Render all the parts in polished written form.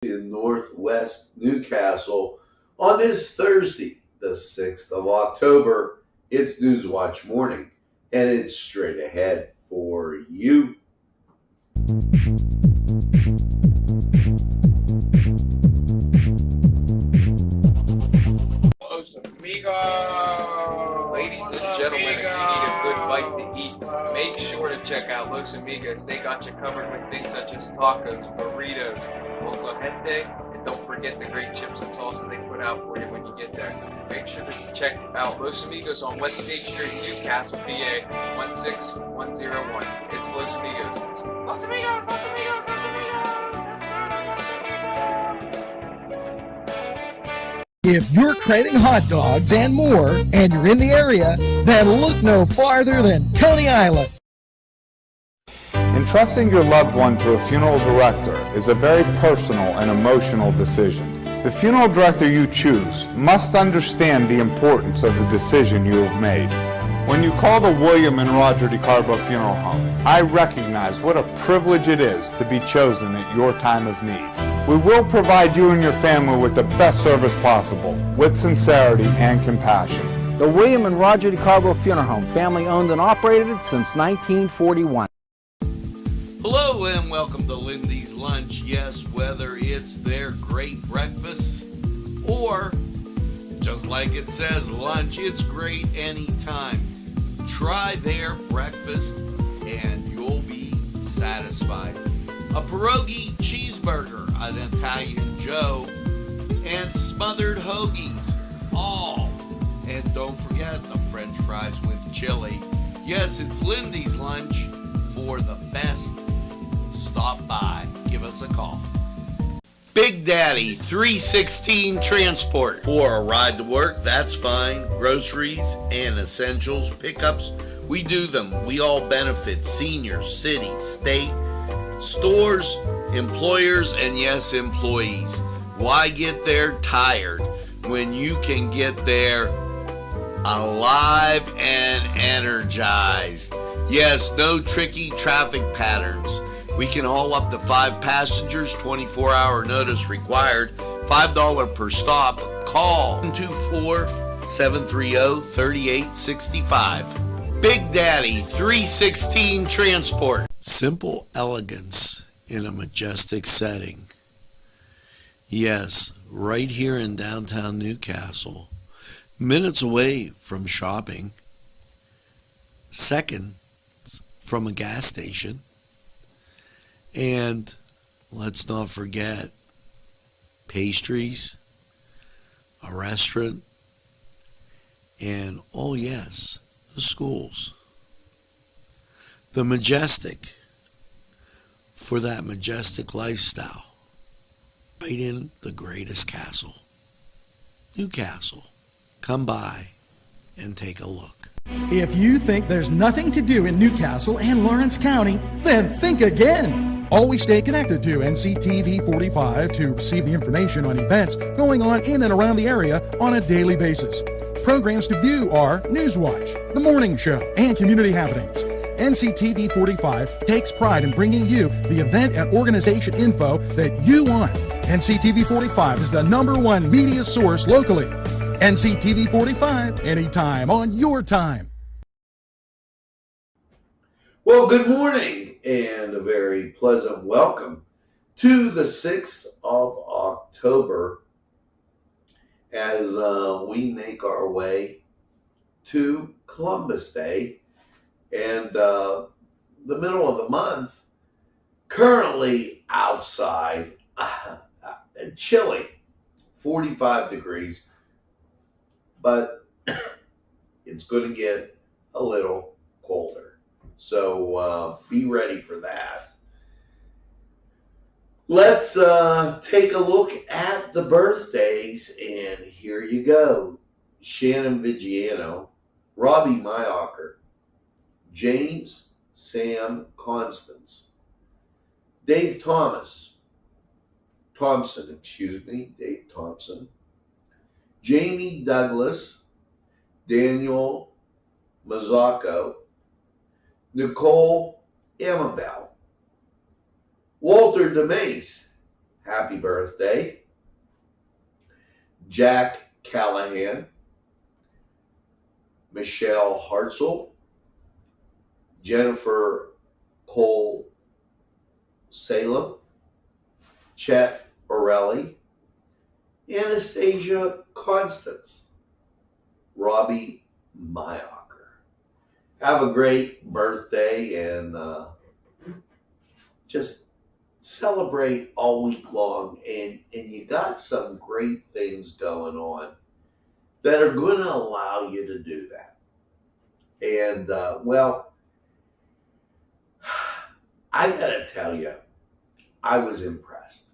in northwest Newcastle on this Thursday, the 6th of October. It's Newswatch Morning, and it's straight ahead for you. Los Amigos! Ladies and gentlemen, if you need a good bite to eat, make sure to check out Los Amigos. They got you covered with things such as tacos, burritos, molcajete, and don't forget the great chips and salsa they put out for you when you get there. Make sure to check out Los Amigos on West State Street, Newcastle, PA 16101. It's Los Amigos. Los Amigos! Los Amigos! Los Amigos! If you're craving hot dogs and more, and you're in the area, then look no farther than Coney Island. Entrusting your loved one to a funeral director is a very personal and emotional decision. The funeral director you choose must understand the importance of the decision you have made. When you call the William and Roger DeCarbo Funeral Home, I recognize what a privilege it is to be chosen at your time of need. We will provide you and your family with the best service possible, with sincerity and compassion. The William and Roger DeCarbo Funeral Home, family owned and operated since 1941. Hello and welcome to Lindy's Lunch. Yes, whether it's their great breakfast or, just like it says, lunch, it's great anytime. Try their breakfast and you'll be satisfied. A pierogi cheeseburger, an Italian Joe, and smothered hoagies, all. And don't forget the French fries with chili. Yes, it's Lindy's Lunch. For the best, stop by. Give us a call. Big Daddy 316 Transport. For a ride to work, that's fine. Groceries and essentials, pickups, we do them. We all benefit. Seniors, city, state, stores, employers, and yes, employees. Why get there tired when you can get there alive and energized? Yes, no tricky traffic patterns. We can haul up to 5 passengers, 24-hour notice required, $5 per stop. Call 224-730-3865. Big Daddy 316 Transport. Simple elegance in a majestic setting. Yes, right here in downtown Newcastle, minutes away from shopping, seconds from a gas station, and let's not forget pastries, a restaurant, and oh yes, the schools. The majestic for that majestic lifestyle, right in the greatest castle, Newcastle. Come by and take a look. If you think there's nothing to do in Newcastle and Lawrence County, then think again. Always stay connected to Nctv45 to receive the information on events going on in and around the area on a daily basis. Programs to view are Newswatch, The Morning Show, and Community Happenings. Nctv45 takes pride in bringing you the event and organization info that you want. Nctv45 is the #1 media source locally. Nctv45, anytime on your time. Well, good morning and a very pleasant welcome to the 6th of October as we make our way to Columbus Day and the middle of the month. Currently outside, chilly, 45 degrees. But it's going to get a little colder. So be ready for that. Let's take a look at the birthdays, and here you go. Shannon Vigiano, Robbie Mayocker, James Sam Constance, Dave Thompson, Dave Thompson, Jamie Douglas, Daniel Mazzacco, Nicole Amabel, Walter DeMace, happy birthday. Jack Callahan, Michelle Hartzell, Jennifer Cole Salem, Chet Orelli, Anastasia Constance, Robbie Mayocker. Have a great birthday and just celebrate all week long. And you got some great things going on that are going to allow you to do that. And, well, I got to tell you, I was impressed.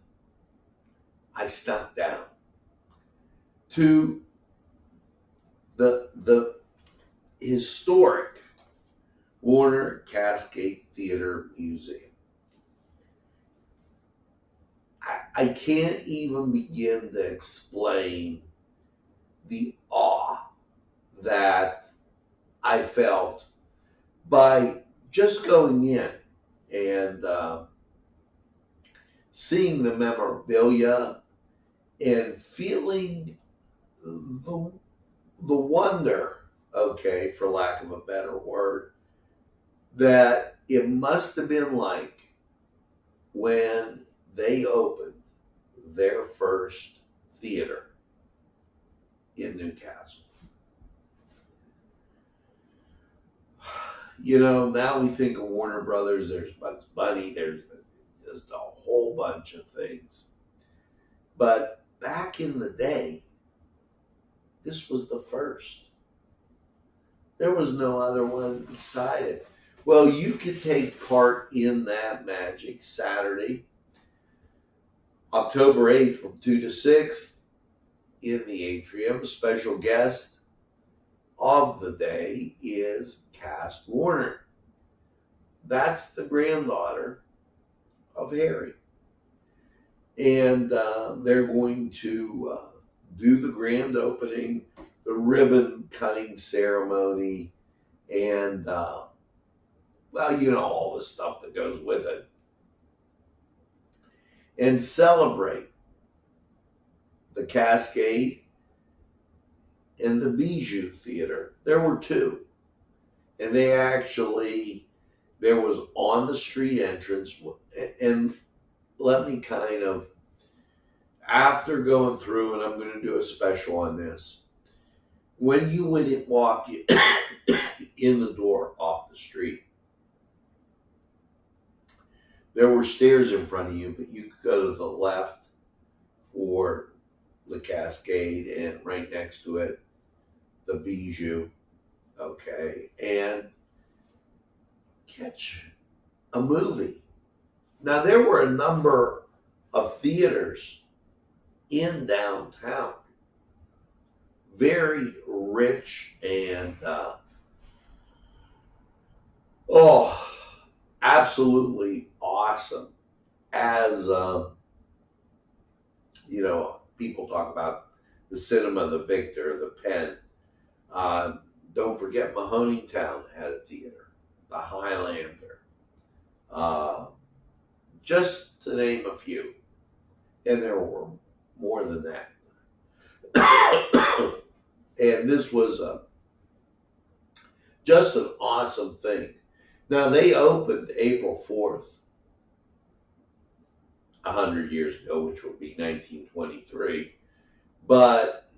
I snuck down to the historic Warner Cascade Theater Museum. I can't even begin to explain the awe that I felt by just going in and seeing the memorabilia and feeling the wonder, okay, for lack of a better word, that it must have been like when they opened their first theater in Newcastle. You know, now we think of Warner Brothers, there's Bugs Bunny, there's just a whole bunch of things. But back in the day, this was the first. There was no other one beside it. Well, you could take part in that magic Saturday, October 8th from 2 to 6 in the atrium. A special guest of the day is Cass Warner. That's the granddaughter of Harry. And they're going to do the grand opening, the ribbon cutting ceremony, and, well, you know, all the stuff that goes with it. And celebrate the Cascade and the Bijou Theater. There were two. And they actually, there was on the street entrance, and let me kind of, after going through, and I'm going to do a special on this, when you would walk in the door off the street, there were stairs in front of you, but you could go to the left for the Cascade, and right next to it, the Bijou, okay, and catch a movie. Now, there were a number of theaters in downtown, very rich and, absolutely awesome. As, you know, people talk about the cinema, the Victor, the Penn. Don't forget Mahoneytown had a theater, the Highlander. Just to name a few. And there were more than that. And this was just an awesome thing. Now, they opened April 4th, 100 years ago, which would be 1923. But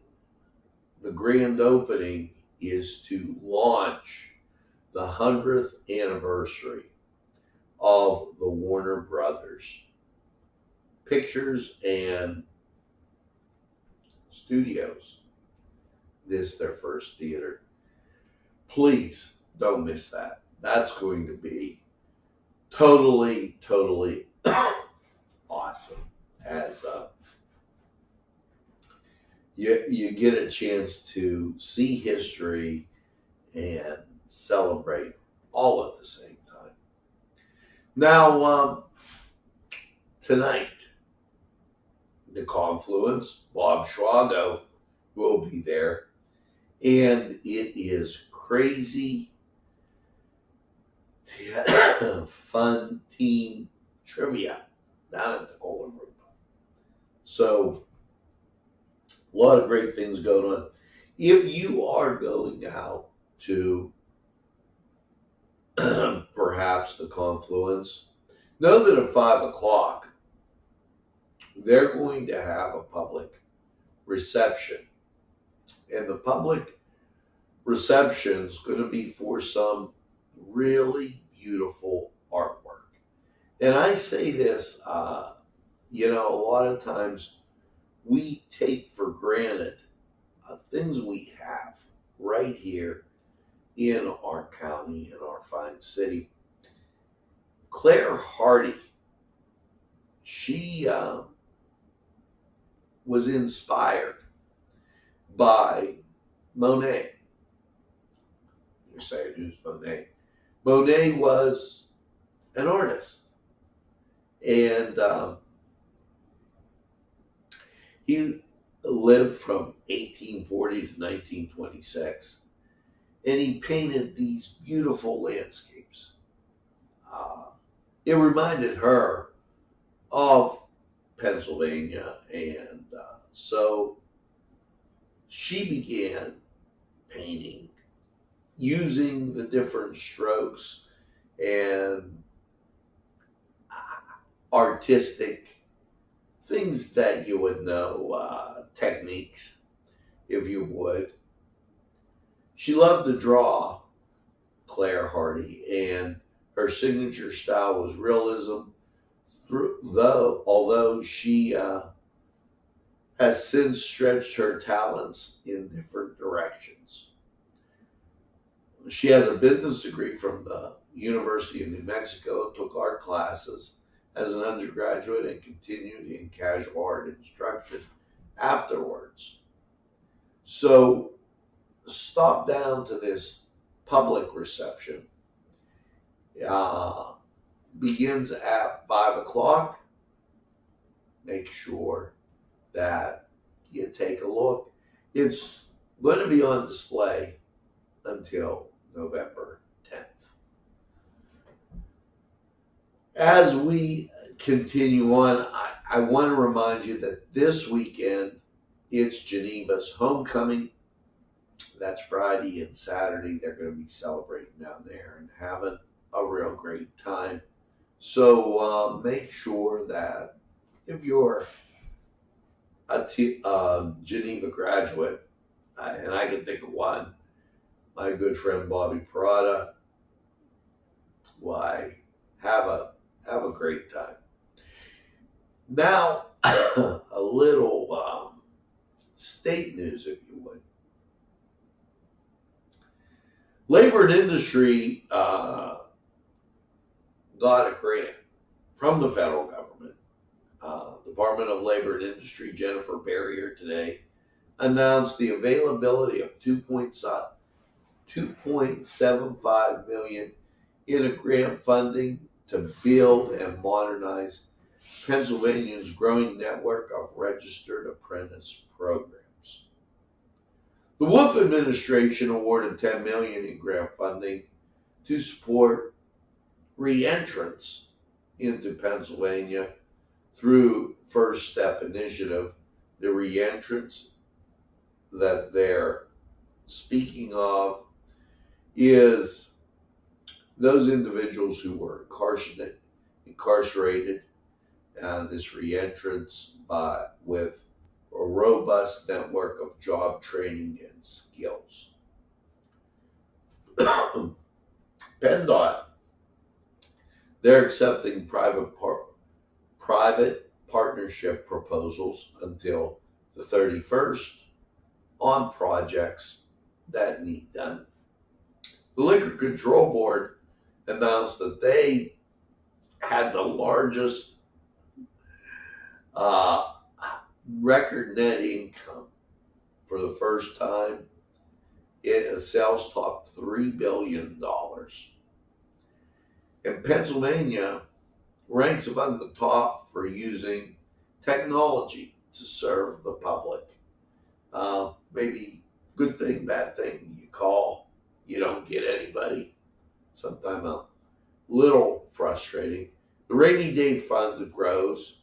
the grand opening is to launch the 100th anniversary of the Warner Brothers Pictures and Studios. This is their first theater. Please don't miss that. That's going to be totally awesome. As you get a chance to see history and celebrate all at the same time. Now, tonight, the Confluence, Bob Schwago will be there, and it is crazy fun team trivia down at the Golden Room. So a lot of great things going on. If you are going out to perhaps the Confluence, know that at 5 o'clock, they're going to have a public reception. And the public reception is going to be for some really beautiful artwork. And I say this, a lot of times we take for granted things we have right here in our county, in our fine city. Claire Hardy, she was inspired by Monet. You're saying, who's Monet? Monet was an artist. And he lived from 1840 to 1926. And he painted these beautiful landscapes. It reminded her of Pennsylvania. And so she began painting using the different strokes and artistic things that you would know, techniques, if you would. She loved to draw, Claire Hardy, and her signature style was realism, although she has since stretched her talents in different directions. She has a business degree from the University of New Mexico and took art classes as an undergraduate and continued in casual art instruction afterwards. So stop down to this public reception. Begins at 5 o'clock. Make sure that you take a look. It's going to be on display until November 10th. As we continue on, I want to remind you that this weekend it's Geneva's homecoming. That's Friday and Saturday. They're going to be celebrating down there and having a real great time. So make sure that if you're a Geneva graduate, and I can think of one, my good friend Bobby Perrotta, why, have a great time. Now, a little state news, if you would. Labor and Industry got a grant from the federal government. Department of Labor and Industry, Jennifer Barrier, today announced the availability of $2.75 million in a grant funding to build and modernize Pennsylvania's growing network of registered apprentice programs. The Wolf administration awarded $10 million in grant funding to support re-entrance into Pennsylvania through First Step Initiative. The re-entrance that they're speaking of is those individuals who were incarcerated, this re-entrance with a robust network of job training and skills. PennDOT, they're accepting private partnership proposals until the 31st on projects that need done. The Liquor Control Board announced that they had the largest record net income for the first time. Sales topped $3 billion. And Pennsylvania ranks among the top for using technology to serve the public. Maybe good thing, bad thing. You call, you don't get anybody. Sometimes a little frustrating. The rainy day fund grows,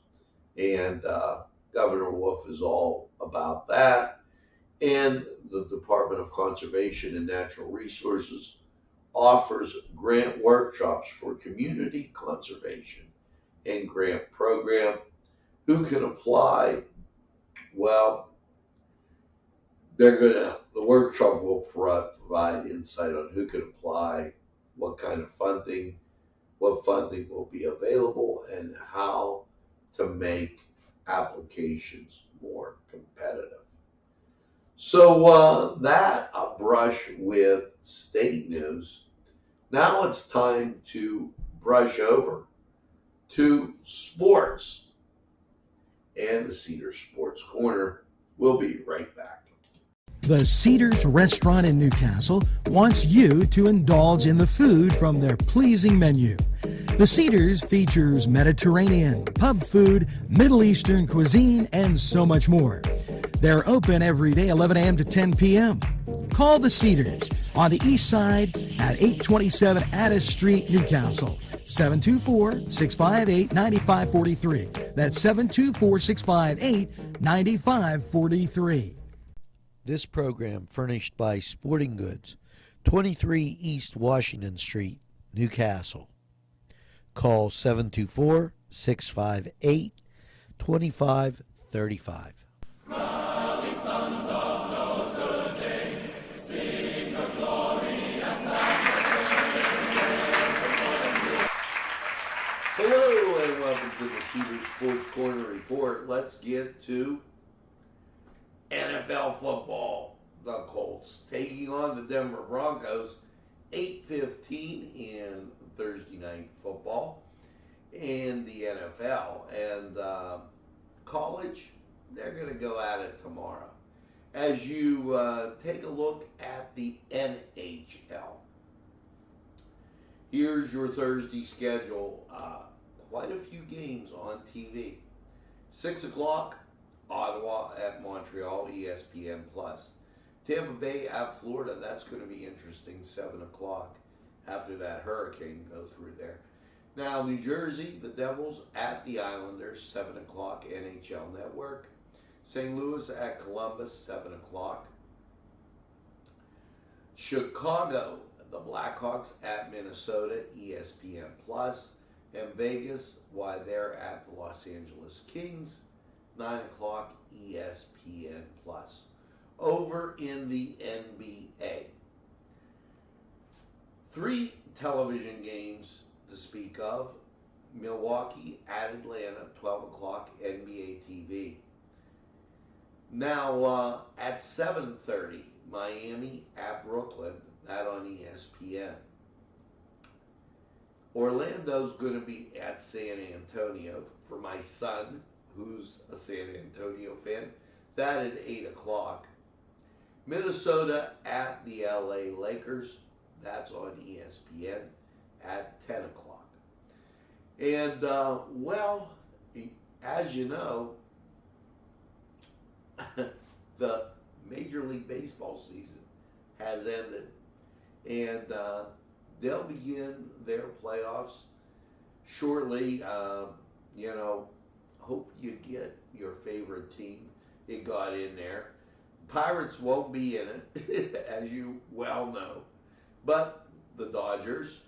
and Governor Wolf is all about that. And the Department of Conservation and Natural Resources offers grant workshops for community conservation and grant program. Who can apply? Well, the workshop will provide insight on who can apply, what kind of funding, what funding will be available, and how to make applications more competitive. So that a brush with state news. Now it's time to brush over to sports. And the Cedars Sports Corner. We'll be right back. The Cedars Restaurant in Newcastle wants you to indulge in the food from their pleasing menu. The Cedars features Mediterranean, pub food, Middle Eastern cuisine, and so much more. They're open every day, 11 a.m. to 10 p.m. Call the Cedars on the east side at 827 Addis Street, Newcastle. 724-658-9543. That's 724-658-9543. This program furnished by Sporting Goods, 23 East Washington Street, Newcastle. Call 724-658-2535. Hello and welcome to the Cedars Sports Corner Report. Let's get to NFL football. The Colts taking on the Denver Broncos, 8:15 in Thursday night football. And the NFL and college, they're going to go at it tomorrow. As you take a look at the NHL, here's your Thursday schedule. Quite a few games on TV. 6 o'clock, Ottawa at Montreal, ESPN+. Tampa Bay at Florida, that's going to be interesting, 7 o'clock after that hurricane go through there. Now, New Jersey, the Devils at the Islanders, 7 o'clock, NHL Network. St. Louis at Columbus, 7 o'clock. Chicago, the Blackhawks at Minnesota, ESPN+. And Vegas, why they're at the Los Angeles Kings, 9 o'clock, ESPN+. Over in the NBA, 3 television games to speak of. Milwaukee at Atlanta, 12 o'clock, NBA TV. Now, at 7:30, Miami at Brooklyn, that on ESPN. Orlando's going to be at San Antonio for my son, who's a San Antonio fan. That at 8 o'clock. Minnesota at the LA Lakers. That's on ESPN at 10 o'clock. And, well, as you know, the Major League Baseball season has ended. And they'll begin their playoffs shortly. Hope you get your favorite team. It got in there. Pirates won't be in it, as you well know. But the Dodgers,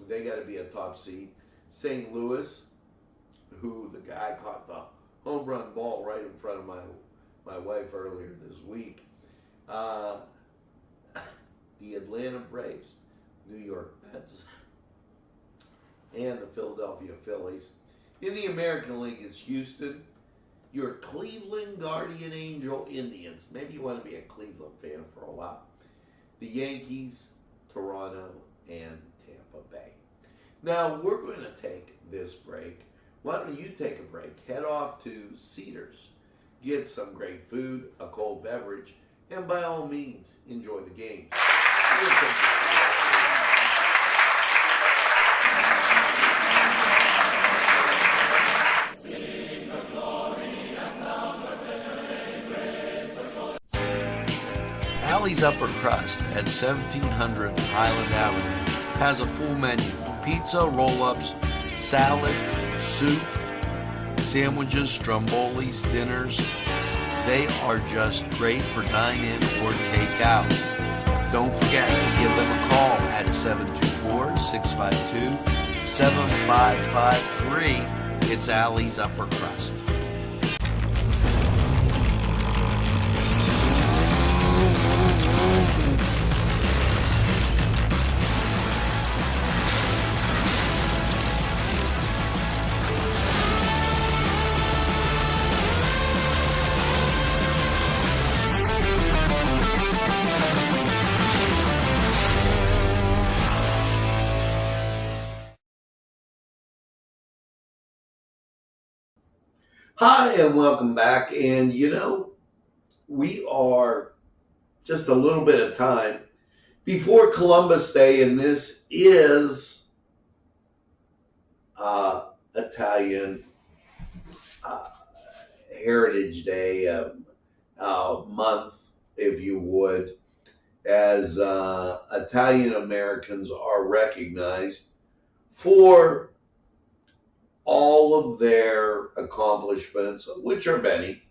they got to be a top seed. St. Louis, who the guy caught the home run ball right in front of my wife earlier this week. The Atlanta Braves, New York Mets, and the Philadelphia Phillies. In the American League, it's Houston, your Cleveland Guardian Angel Indians. Maybe you want to be a Cleveland fan for a while. The Yankees, Toronto, and Tampa Bay. Now, we're going to take this break. Why don't you take a break? Head off to Cedars. Get some great food, a cold beverage, and by all means, enjoy the game. Alley's Upper Crust at 1700 Highland Avenue has a full menu: pizza, roll-ups, salad, soup, Sandwiches, strombolis, dinners, they are just great for dine-in or take-out. Don't forget to give them a call at 724-652-7553. It's Allie's Upper Crust. Hi, and welcome back. And we are just a little bit of time before Columbus Day, and this is Italian Heritage Day month, if you would, as Italian Americans are recognized for all of their accomplishments, which are many.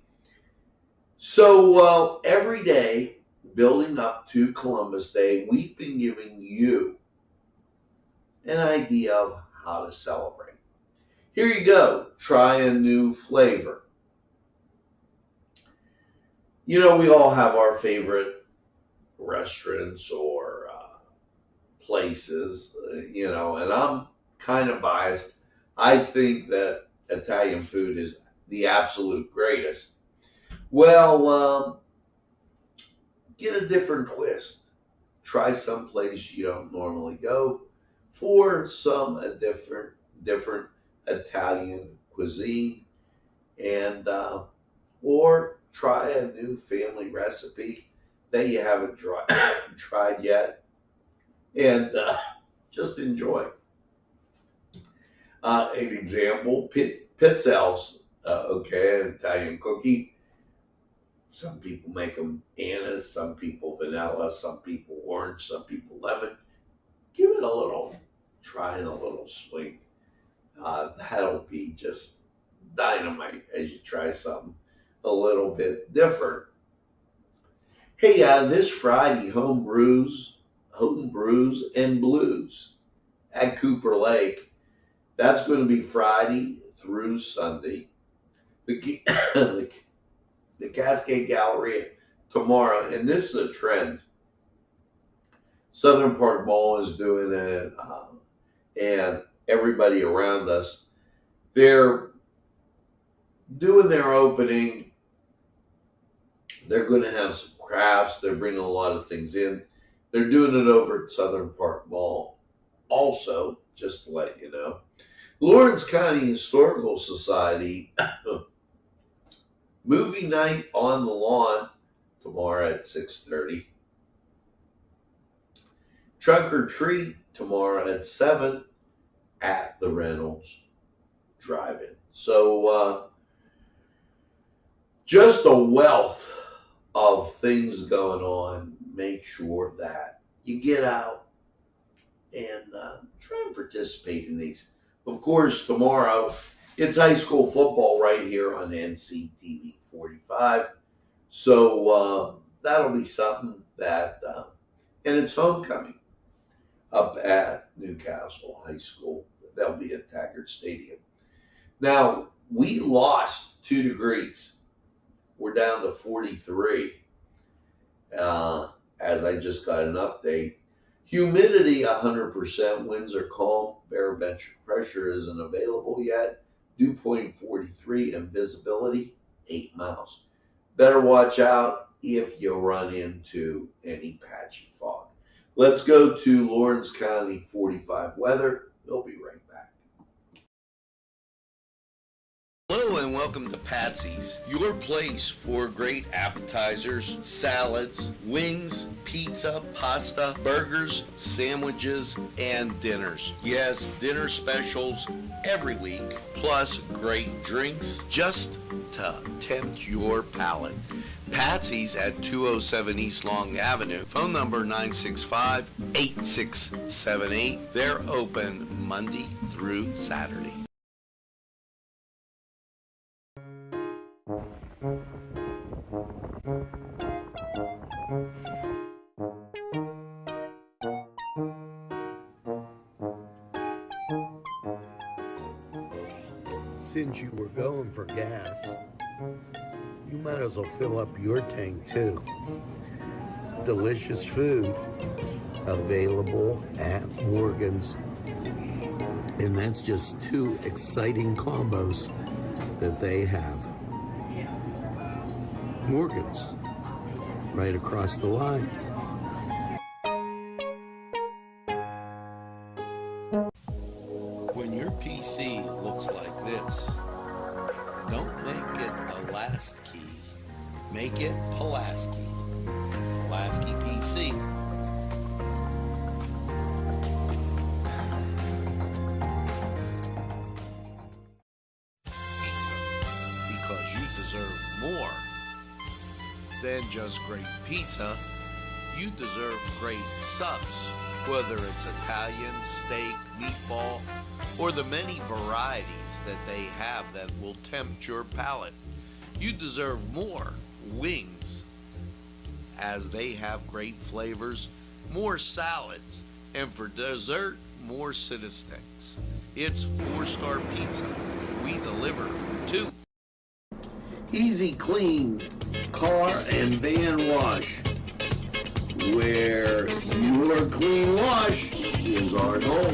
So every day, building up to Columbus Day, we've been giving you an idea of how to celebrate. Here you go. Try a new flavor. We all have our favorite restaurants or places, and I'm kind of biased. I think that Italian food is the absolute greatest. Well, get a different twist. Try some place you don't normally go for a different Italian cuisine, and or try a new family recipe that you haven't tried yet, and just enjoy. An example, pizzelles, an Italian cookie. Some people make them anise, some people vanilla, some people orange, some people lemon. Give it a little try and a little swing. That'll be just dynamite as you try something a little bit different. Hey, this Friday, home brews and blues at Cooper Lake. That's going to be Friday through Sunday. The Cascade Galleria tomorrow, and this is a trend. Southern Park Mall is doing it, and everybody around us, they're doing their opening. They're going to have some crafts. They're bringing a lot of things in. They're doing it over at Southern Park Mall. Also, just to let you know, Lawrence County Historical Society movie night on the lawn tomorrow at 6:30. Trunk or treat tomorrow at 7 at the Reynolds Drive-In. So just a wealth of things going on. Make sure that you get out and try and participate in these. Of course, tomorrow, it's high school football right here on Nctv45. So that'll be something that, and it's homecoming up at Newcastle High School. That'll be at Taggart Stadium. Now, we lost 2 degrees. We're down to 43. As I just got an update. Humidity 100%, winds are calm, barometric pressure isn't available yet, dew point 43, and visibility 8 miles. Better watch out if you run into any patchy fog. Let's go to Lawrence County 45 weather. We'll be right back. Hello and welcome to Patsy's, your place for great appetizers, salads, wings, pizza, pasta, burgers, sandwiches, and dinners. Yes, dinner specials every week, plus great drinks just to tempt your palate. Patsy's at 207 East Long Avenue. Phone number 965-8678. They're open Monday through Saturday. since you were going for gas, you might as well fill up your tank too. Delicious food available at Morgan's. And that's just two exciting combos that they have. Morgan's, right across the line. When your PC looks like this, don't make it a last key. Make it Pulaski. Pulaski PC. Pizza. Because you deserve more than just great pizza. You deserve great subs. Whether it's Italian, steak, meatball, or the many varieties that they have that will tempt your palate. You deserve more wings, as they have great flavors, more salads, and for dessert, more Citi-Sticks. It's 4-star pizza. We deliver too. Easy Clean Car and Van Wash, where your clean wash is our goal.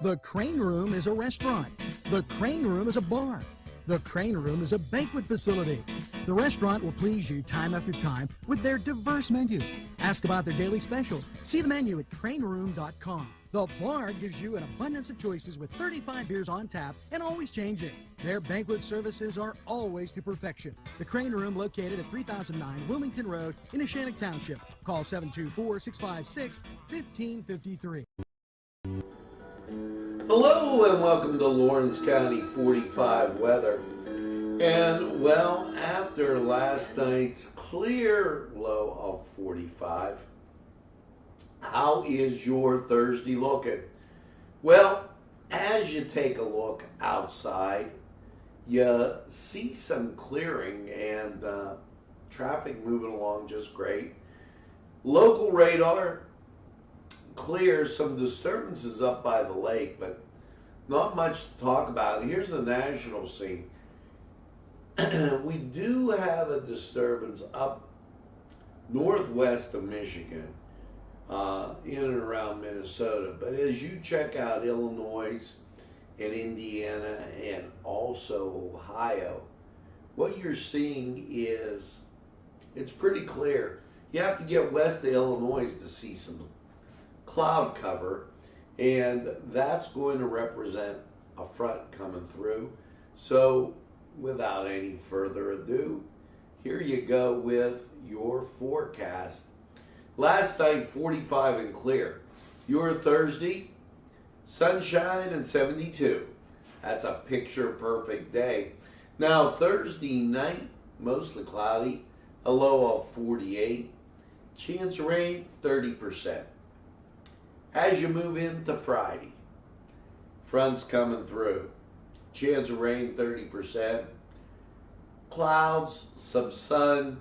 The Crane Room is a restaurant. The Crane Room is a bar. The Crane Room is a banquet facility. The restaurant will please you time after time with their diverse menu. Ask about their daily specials. See the menu at craneroom.com. The bar gives you an abundance of choices with 35 beers on tap and always changing. Their banquet services are always to perfection. The Crane Room, located at 3009 Wilmington Road in Ashannock Township. Call 724-656-1553. Hello and welcome to Lawrence County 45 weather. And well, after last night's clear low of 45, how is your Thursday looking? Well, as you take a look outside, you see some clearing and traffic moving along just great. Local radar clears, some disturbances up by the lake, but not much to talk about. Here's the national scene. We do have a disturbance up northwest of Michigan, in and around Minnesota. But as you check out Illinois and Indiana and also Ohio, what you're seeing is it's pretty clear. You have to get west of Illinois to see some cloud cover, and that's going to represent a front coming through. So without any further ado, here you go with your forecast. Last night, 45 and clear. Your Thursday, sunshine and 72. That's a picture perfect day. Now Thursday night, mostly cloudy, a low of 48. Chance of rain, 30%. As you move into Friday, fronts coming through. Chance of rain, 30%. Clouds, some sun.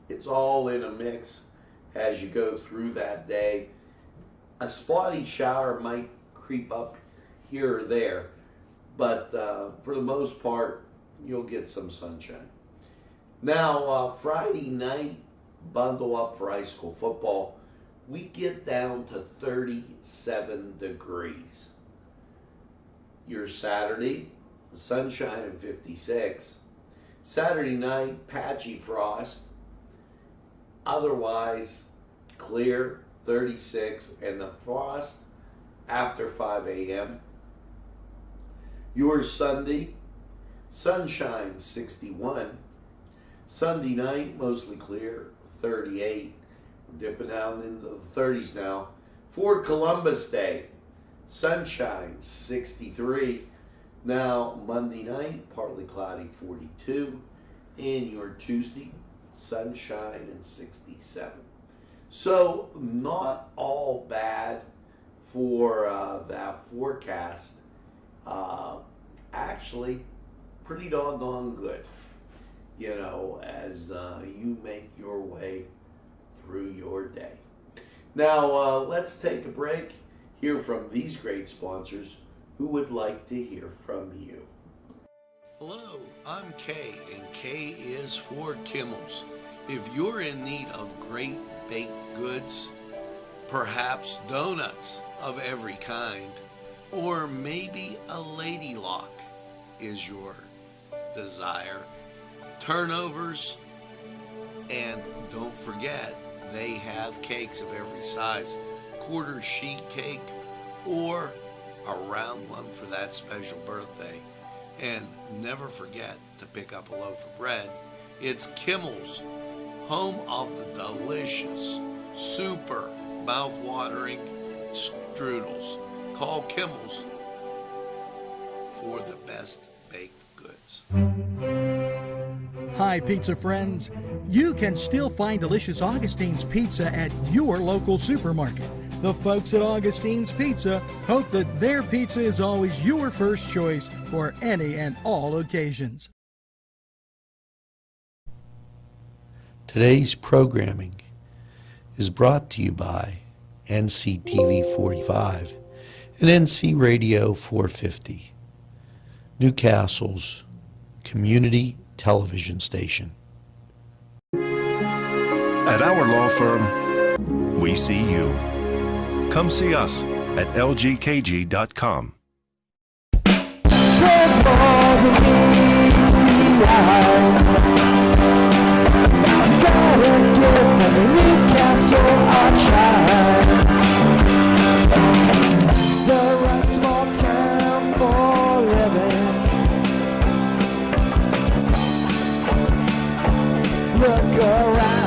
It's all in a mix as you go through that day. A spotty shower might creep up here or there, but for the most part, you'll get some sunshine. Now, Friday night, bundle up for high school football. We get down to 37 degrees. Your Saturday, sunshine and 56. Saturday night, patchy frost. Otherwise, clear, 36, and the frost after 5 a.m. Your Sunday, sunshine, 61. Sunday night, mostly clear, 38. We're dipping down into the 30s now. For Columbus Day, sunshine, 63. Now, Monday night, partly cloudy, 42. And your Tuesday, sunshine and 67. So, not all bad for that forecast. Actually, pretty doggone good. as you make your way through your day. Now, let's take a break, hear from these great sponsors who would like to hear from you. Hello, I'm Kay, and K is for Kimmel's. If you're in need of great baked goods, perhaps donuts of every kind, or maybe a lady lock is your desire, turnovers, and don't forget, they have cakes of every size, quarter sheet cake or a round one for that special birthday. And never forget to pick up a loaf of bread. It's Kimmel's, home of the delicious, super mouth-watering strudels. Call Kimmel's for the best baked goods. Hi, pizza friends. You can still find delicious Augustine's Pizza at your local supermarket. The folks at Augustine's Pizza hope that their pizza is always your first choice for any and all occasions. Today's programming is brought to you by Nctv45 and NC Radio 450, Newcastle's community television station. At our law firm, we see you. Come see us at lgkg.com. There's more than meets the eye. Gotta give every Newcastle a try. The right small town for living. Look around.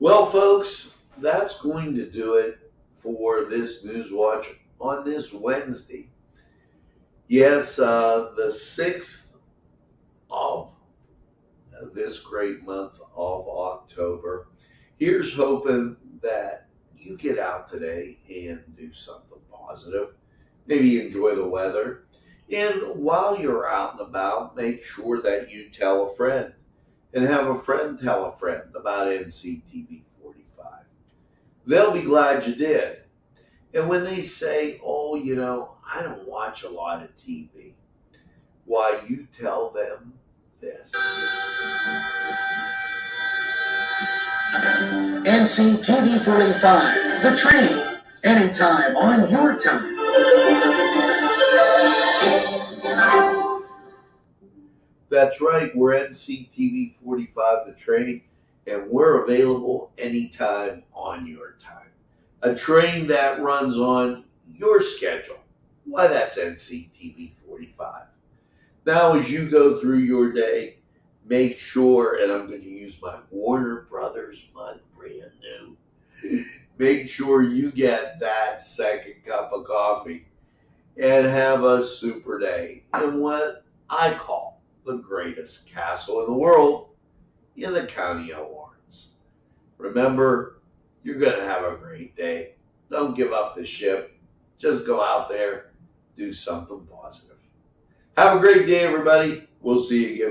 Well, folks, that's going to do it for this Newswatch on this Wednesday. Yes, the 6th of this great month of October. Here's hoping that you get out today and do something positive. Maybe enjoy the weather. And while you're out and about, make sure that you tell a friend and have a friend tell a friend about Nctv45. They'll be glad you did. And when they say, oh, I don't watch a lot of TV, why, you tell them this. Nctv45, the train, anytime on your time. That's right, we're Nctv45, the train, and we're available anytime on your time. A train that runs on your schedule. Why, that's Nctv45. Now, as you go through your day, make sure, and I'm going to use my Warner Brothers mug, brand new, make sure you get that second cup of coffee and have a super day in what I call the greatest castle in the world, in the county of Lawrence. Remember, you're going to have a great day. Don't give up the ship. Just go out there, do something positive. Have a great day, everybody. We'll see you again.